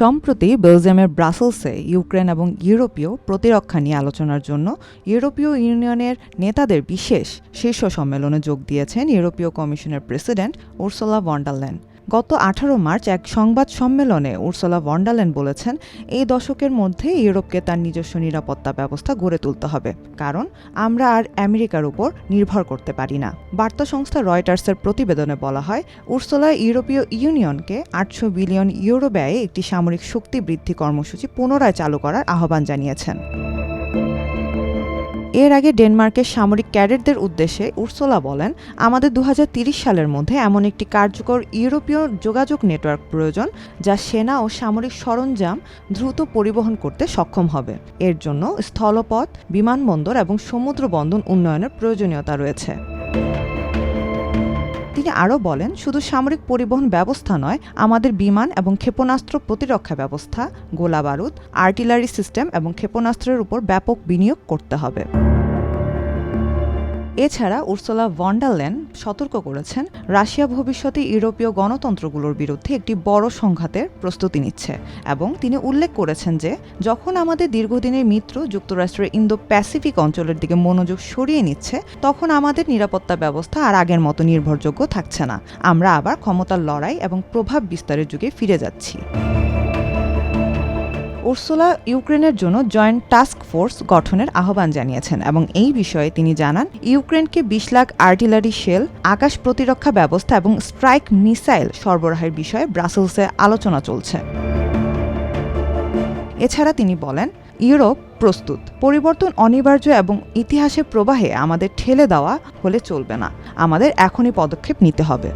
সম্প্রতি বেলজিয়ামের ব্রাসেলসে ইউক্রেন এবং ইউরোপীয় প্রতিরক্ষা নিয়ে আলোচনার জন্য ইউরোপীয় ইউনিয়নের নেতাদের বিশেষ শীর্ষ সম্মেলনে যোগ দিয়েছেন ইউরোপীয় কমিশনের president Ursula von der Leyen. গত 18 মার্চ এক সংবাদ সম্মেলনে উর্সুলা ভন ডার লেয়েন বলেছেন, এই দশকের মধ্যে ইউরোপকে তার নিজস্ব নিরাপত্তা ব্যবস্থা গড়ে তুলতে হবে, কারণ আমরা আর আমেরিকার উপর নির্ভর করতে পারি না। বার্তা সংস্থা রয়টার্সের প্রতিবেদনে বলা হয়, উর্সুলা ইউরোপীয় ইউনিয়নকে 800 বিলিয়ন ইউরো ব্যয়ে একটি সামরিক শক্তি বৃদ্ধি কর্মসূচি পুনরায় চালু করার আহ্বান জানিয়েছেন। এর আগে ডেনমার্কের সামরিক ক্যাডেটদের উদ্দেশ্যে উর্সুলা বলেন, আমাদের 2030 সালের মধ্যে এমন একটি কার্যকর ইউরোপীয় যোগাযোগ নেটওয়ার্ক প্রয়োজন যা সেনা ও সামরিক সরঞ্জাম দ্রুত পরিবহন করতে সক্ষম হবে। এর জন্য স্থলপথ, বিমানবন্দর এবং সমুদ্র বন্দর উন্নয়নের প্রয়োজনীয়তা রয়েছে। তিনি আরও বলেন, শুধু সামরিক পরিবহন ব্যবস্থা নয়, আমাদের বিমান এবং ক্ষেপণাস্ত্র প্রতিরক্ষা ব্যবস্থা, গোলাবারুদ, আর্টিলারি সিস্টেম এবং ক্ষেপণাস্ত্রের উপর ব্যাপক বিনিয়োগ করতে হবে। এছাড়া উর্সুলা ভন ডার লেয়েন সতর্ক করেছেন, রাশিয়া ভবিষ্যতে ইউরোপীয় গণতন্ত্রগুলোর বিরুদ্ধে একটি বড় সংঘাতের প্রস্তুতি নিচ্ছে এবং তিনি উল্লেখ করেছেন যে যখন আমাদের দীর্ঘদিনের মিত্র যুক্তরাষ্ট্রের ইন্দো প্যাসিফিক অঞ্চলের দিকে মনোযোগ সরিয়ে নিচ্ছে, তখন আমাদের নিরাপত্তা ব্যবস্থা আর আগের মতো নির্ভরযোগ্য থাকছে না। আমরা আবার ক্ষমতার লড়াই এবং প্রভাব বিস্তারের যুগে ফিরে যাচ্ছি। উর্সুলা ইউক্রেনের জন্য জয়েন্ট টাস্ক ফোর্স গঠনের আহ্বান জানিয়েছেন এবং এই বিষয়ে তিনি জানান, ইউক্রেনকে 20 লাখ আর্টিলারি শেল, আকাশ প্রতিরক্ষা ব্যবস্থা এবং স্ট্রাইক মিসাইল সরবরাহের বিষয়ে ব্রাসেলসে আলোচনা চলছে। এছাড়া তিনি বলেন, ইউরোপ প্রস্তুত, পরিবর্তন অনিবার্য এবং ইতিহাসের প্রবাহে আমাদের ঠেলে দেওয়া হলে চলবে না, আমাদের এখনই পদক্ষেপ নিতে হবে।